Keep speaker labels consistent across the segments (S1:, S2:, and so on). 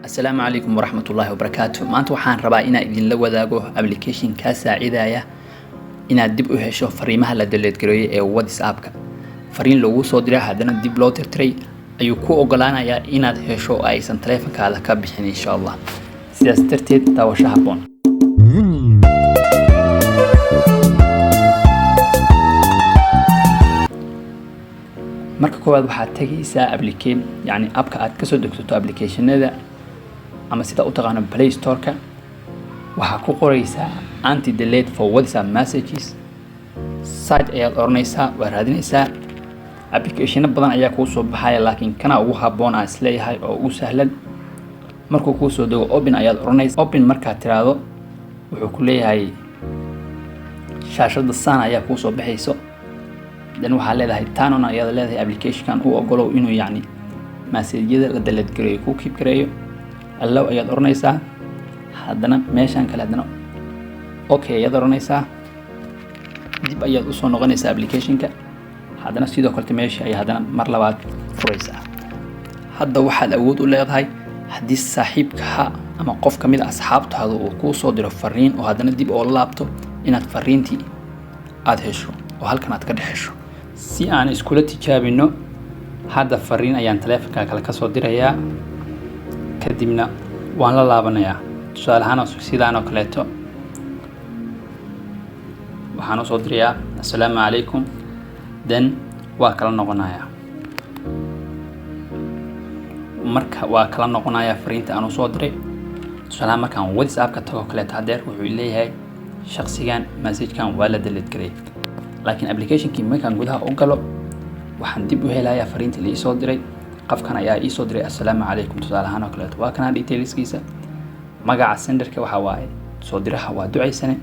S1: السلام عليكم ورحمة الله وبركاته. maanta waxaan rabaa inaan idinla wadaago application ka saacidaya inaad dib u hesho fariimaha la delete gareeyay ee WhatsApp-ka. Fariin lagu soo diray hadana dib loo tirtiray ayuu ku ogolaanayaa inaad hesho oo aysan taleefankaaga ka bixin insha Allah. sidaas darteed daawasho habboon. marka koowaad waxaad tagaysaa application yani appka aad ka soo degsato applicationada ama sida u taqaano Play Store-ka waxa ku qoraysaa anti delete for WhatsApp messages site ayaad oranaysaa waa raadinaysaa application badan ayaa ku soo baxaya laakiin kana ugu habboon aan isleeyahay oo ugu sahlan markuu ku soo dago open ayaad oranaysaa open marka tiraado wuxuu ku leeyahay shaashada saan ayaa ku soo baxayso dan waxa leedahay taanona ayaad leedahay application uu ogolow inuu yani message-yada la delete gareeyo ku keep gareeyo allow ayaad oranaysaa hadana meeshan kale hadana okay ayaad oranaysaa dib ayaad u soo noqonaysaa application-ka hadana sidoo kale meesha ay hadana mar labaad furaysaa hadda waxaad awood u leedahay hadii saaxiibka ama qof kamid ah asxaabtaada uu ku soo diro fariin oo hadana dib oo laabto inaad fariintii aad hesho oo halkan aad ka dhaxesho si aan iskula tijaabino hadda fariin ayaan taleefanka kale ka soo dirayaa kadibna waan la laabanayaa tusaale ahaan sidaan oo kaleeto waxaan u soo dirayaa assalaamu calaykum then waa kala noqonayaa marka waa kala noqonayaa fariinta aan u soo diray tusaale markaan WhatsApp-ka tago kaleeto hadeer wuxuu leeyahay shakhsigan message-kan waa la delete gareeyay laakiin application-kii markaan gudaha u galo waxaan dib u helayaa fariinta la soo diray qofkan ayaa ii soo diray assalaamu calaykum tusaale ahaan oo kaleeto waa kana detailskiisa magaca senderka waxa waaye soo diraha waa ducaysane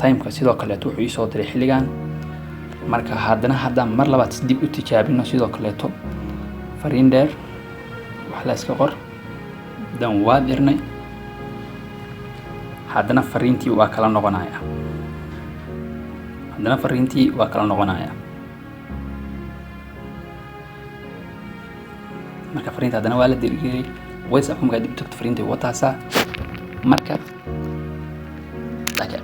S1: time-ka sidoo kaleeto wuxuu ii soo diray xilligan marka hadda mar labaad dib u tijaabino sidoo kaleeto fariin dheer wax la iska qor dan waa dirnay hadana fariintii waa kala noqonayaa marka fariinta hadana waa la diriyay WhatsApp-ka marka dib tagto fariintii wataasa marka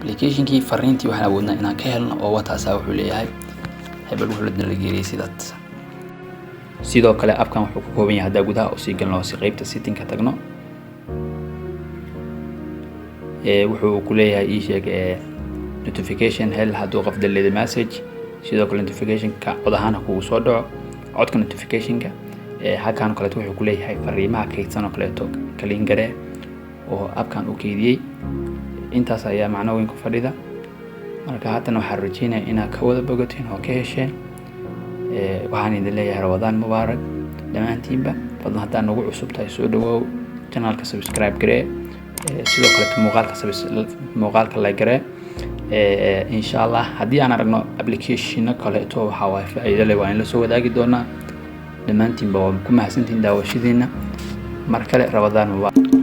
S1: application-kii fariintii waxaan awoodnaa inaan ka helno oo wataasa wuxuu leeyahay hebel wuxuu la diriyay sidaas sidoo kale appkan wuxuu ku kooban yahay hadda gudaha oo sii galno si qaybta setting-ka tagno wuxuu ku leeyahay ii sheeg notification hel hadduu qof delete message sidoo kale notification-ka cod ahaan kugu soo dhaco codka notification-ka halkan kale wuxuu ku leeyahay fariimaha kaydsan oo kaleeto kaliin gare oo appkan u keydiyay intaas ayaa macno weyn ku fadhida marka haatan waxaan rajeynayaa inaad ka wada bogatiin oo ka hesheen waxaan idin leeyahay Ramadaan mubaarak dhammaantiinba fadlan haddii nagu cusub tahay soo dhawow channel-ka subscribe garee sidoo kale muuqaalka like garee insha Allah haddii aan aragno application kaleeto waxa waa faa'iido leh waan la soo wadaagi doonaa dhammaantiinba waa ku mahadsantiin daawashadiina mar kale Ramadaan mubaarak